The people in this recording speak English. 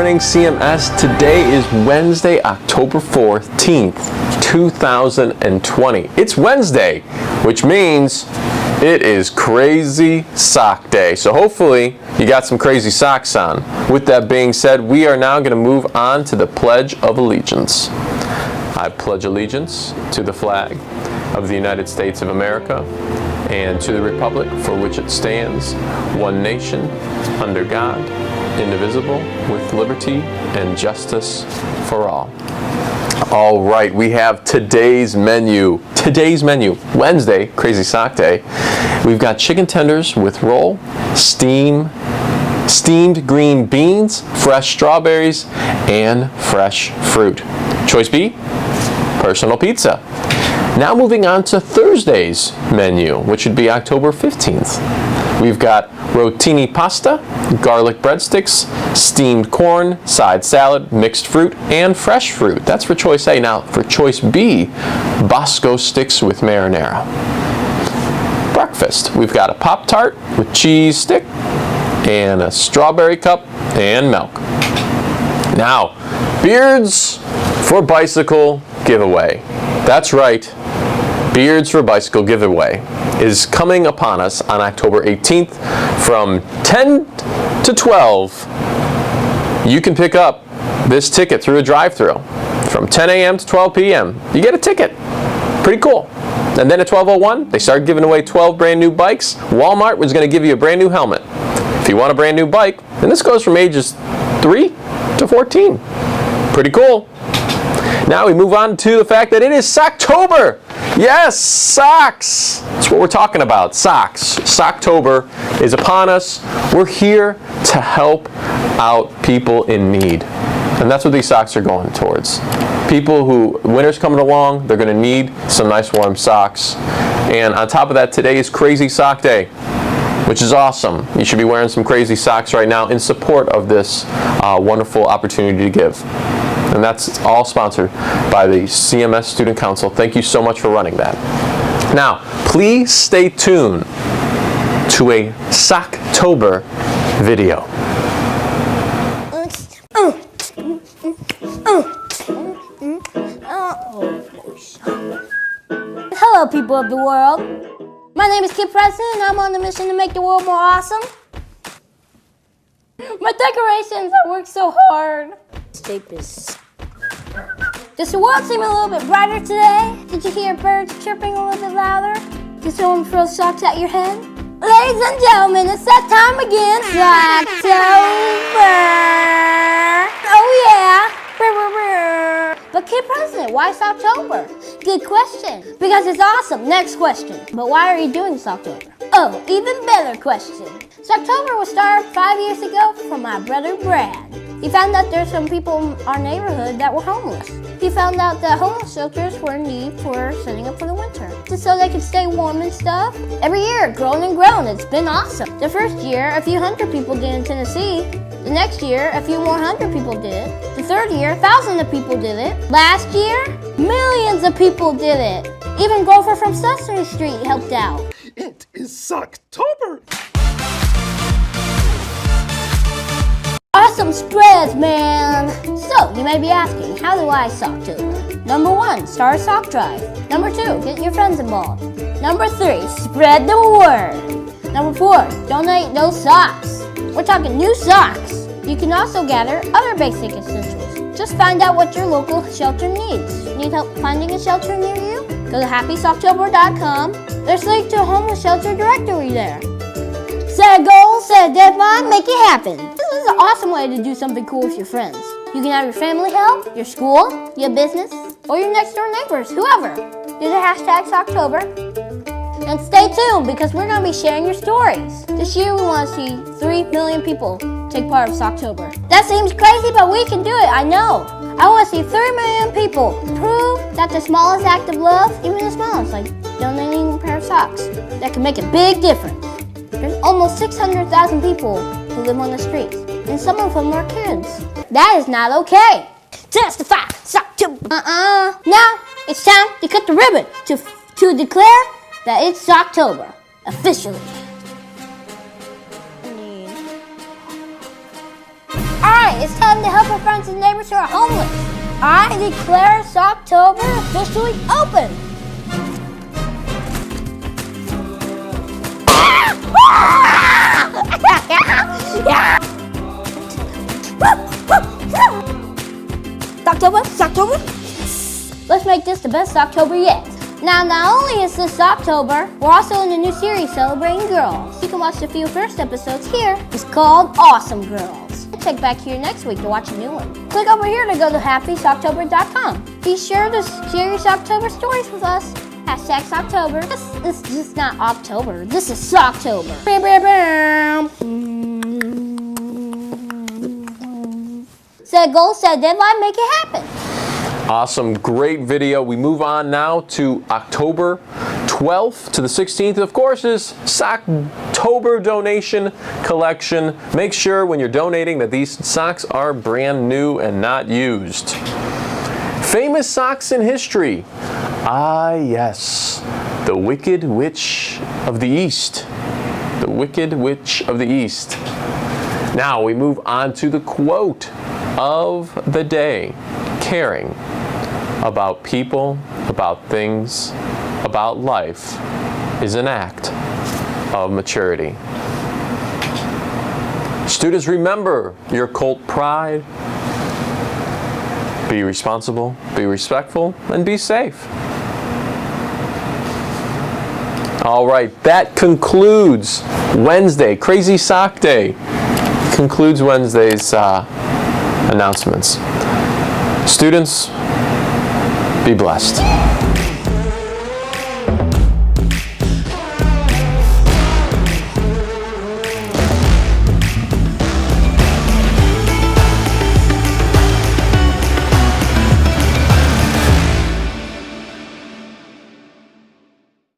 morning, CMS. Today is Wednesday, October 14th, 2020. It's Wednesday, which means it is Crazy Sock Day. So hopefully you got some crazy socks on. With that being said, we are now going to move on to the Pledge of Allegiance. I pledge allegiance to the flag of the United States of America and to the republic for which it stands, one nation, under God, indivisible, with liberty and justice for all. All right, we have today's menu. Wednesday, Crazy Sock Day. We've got chicken tenders with roll, steamed green beans, fresh strawberries, and fresh fruit. Choice B, personal pizza. Now moving on to Thursday's menu, which would be October 15th. We've got rotini pasta, garlic breadsticks, steamed corn, side salad, mixed fruit, and fresh fruit. That's for choice A. Now for choice B, Bosco sticks with marinara. Breakfast, we've got a Pop-Tart with cheese stick and a strawberry cup and milk. Now, Beards for Bicycle giveaway. That's right. Beards for Bicycle giveaway is coming upon us on October 18th from 10 to 12. You can pick up this ticket through a drive-thru from 10 a.m. to 12 p.m. You get a ticket. Pretty cool. And then at 12:01, they started giving away 12 brand new bikes. Walmart was going to give you a brand new helmet. If you want a brand new bike, and this goes from ages 3 to 14. Pretty cool. Now we move on to the fact that it is Socktober. Yes, socks. That's what we're talking about, socks. Socktober is upon us. We're here to help out people in need. And that's what these socks are going towards. People who, winter's coming along, they're going to need some nice warm socks. And on top of that, today is Crazy Sock Day, which is awesome. You should be wearing some crazy socks right now in support of this wonderful opportunity to give. And that's all sponsored by the CMS Student Council. Thank you so much for running that. Now, please stay tuned to a Socktober video. Hello, people of the world. My name is Kid President, and I'm on a mission to make the world more awesome. My decorations, I worked so hard. Tape is... Does the world seem a little bit brighter today? Did you hear birds chirping a little bit louder? Did someone throw socks at your head? Ladies and gentlemen, it's that time again. Socktober! Oh yeah! But Kid President, why Socktober? Good question. Because it's awesome. Next question. But why are you doing Socktober? Oh, even better question. Socktober was started 5 years ago from my brother Brad. He found out there's some people in our neighborhood that were homeless. He found out that homeless shelters were in need for setting up for the winter, just so they could stay warm and stuff. Every year, grown and grown, it's been awesome. The first year, a few hundred people did in Tennessee. The next year, a few more hundred people did it. The third year, thousands of people did it. Last year, millions of people did it. Even Gopher from Sesame Street helped out. It is Socktober! Awesome spreads, man! So, you may be asking, how do I Socktober? Number 1, start a sock drive. Number 2, get your friends involved. Number 3, spread the word. Number 4, donate those socks. We're talking new socks. You can also gather other basic essentials. Just find out what your local shelter needs. Need help finding a shelter near you? Go to happysocktober.com. There's a link to a homeless shelter directory there. Set a goal, set a deadline, make it happen. This is an awesome way to do something cool with your friends. You can have your family help, your school, your business, or your next door neighbors, whoever. Use the hashtag Socktober. And stay tuned because we're going to be sharing your stories. This year we want to see 3 million people take part of Socktober. That seems crazy, but we can do it, I know. I want to see 3 million people prove that the smallest act of love, even the smallest, like donating a pair of socks, that can make a big difference. There's almost 600,000 people who live on the streets, and some of them are kids. That is not okay. Testify, Socktober. Now it's time to cut the ribbon to declare that it's Socktober officially. Alright, right, it's time to help our friends and neighbors who are homeless. I declare Socktober officially open. Socktober. Let's make this the best Socktober yet. Now, not only is this Socktober, we're also in a new series celebrating girls. You can watch the few first episodes here. It's called Awesome Girls. Check back here next week to watch a new one. Click over here to go to happysocktober.com. Be sure to share your Socktober stories with us. Hashtag Socktober. This is just not October. This is Socktober. Set a goal, set a deadline, make it happen. Awesome, great video. We move on now to October 12th to the 16th. Of course, is Socktober donation collection. Make sure when you're donating that these socks are brand new and not used. Famous socks in history. Ah, yes, the Wicked Witch of the East. The Wicked Witch of the East. Now we move on to the quote of the day. Caring about people, about things, about life is an act of maturity. Students, remember your Colt pride. Be responsible, be respectful, and be safe. All right, that concludes Wednesday, Crazy Sock Day. Concludes Wednesday's announcements. Students, be blessed.